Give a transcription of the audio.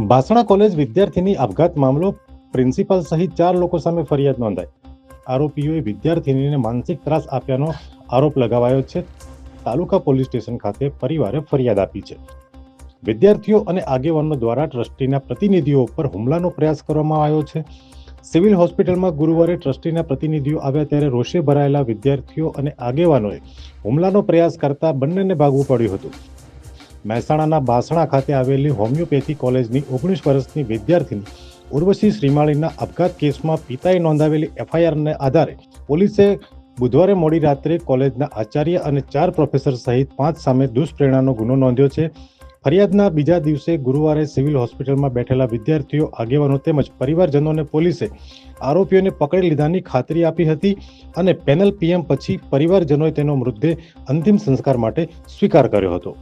ભાસણા college વિદ્યાર્થીની આપઘાત મામલો પ્રિન્સિપાલ સહિત 4 લોકો સામે ફરિયાદ નોંધાઈ. આરોપીઓએ વિદ્યાર્થીનીને માનસિક ત્રાસ આપ્યાનો આરોપ લગાવાયો છે. તાલુકા પોલીસ સ્ટેશન ખાતે પરિવારે ફરિયાદ આપી છે. વિદ્યાર્થીઓ અને આગેવાનો દ્વારા ટ્રસ્ટીના પ્રતિનિધિઓ પર હુમલાનો પ્રયાસ કરવામાં આવ્યો છે. સિવિલ હોસ્પિટલમાં ગુરુવારે ટ્રસ્ટીના પ્રતિનિધિઓ આવ્યા ત્યારે રોષે ભરાયેલા વિદ્યાર્થીઓ અને આગેવાનોએ હુમલાનો પ્રયાસ કરતા બંનેને ભાગવું પડ્યું હતું. મહેસાણાના બાસણા ખાતે આવેલી હોમિયોપેથી કોલેજની 19 વર્ષની વિદ્યાર્થીની ઉર્વશી શ્રીમાળીના આપઘાત કેસમાં પિતાએ નોંધાવેલી એફઆઈઆરને આધારે પોલીસે બુધવારે મોડી રાત્રે કોલેજના આચાર્ય અને 4 પ્રોફેસર સહિત 5 સામે દુષ્પ્રેરણાનો ગુનો નોંધ્યો છે. ફરિયાદના બીજા દિવસે ગુરુવારે સિવિલ હોસ્પિટલમાં બેઠેલા વિદ્યાર્થીઓ, આગેવાનો તેમજ પરિવારજનોને પોલીસે આરોપીઓને પકડી લીધાની ખાતરી આપી હતી અને પેનલ પીએમ પછી પરિવારજનોએ તેનો મૃતદેહ અંતિમ સંસ્કાર માટે સ્વીકાર કર્યો હતો.